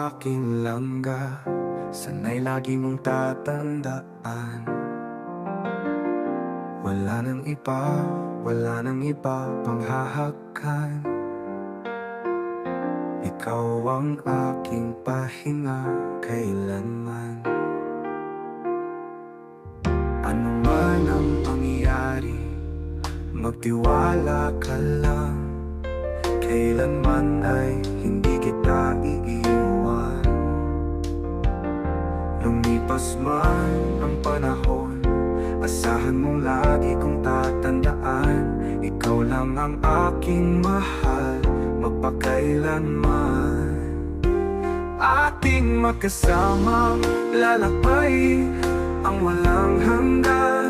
aking langga, sana'y lagi mong tatandaan. Wala nang iba pang hahagkan. Ikaw ang aking pahinga kailanman. Ano man ang pangyari, magtiwala ka lang. Kailanman ay hindi kita iiwan. Lumipas man ang panahon, asahan mong lagi kong tatandaan. Ikaw lang ang aking mahal, magpakailanman. Ating magkasamang lalakbay ang walang hanggan.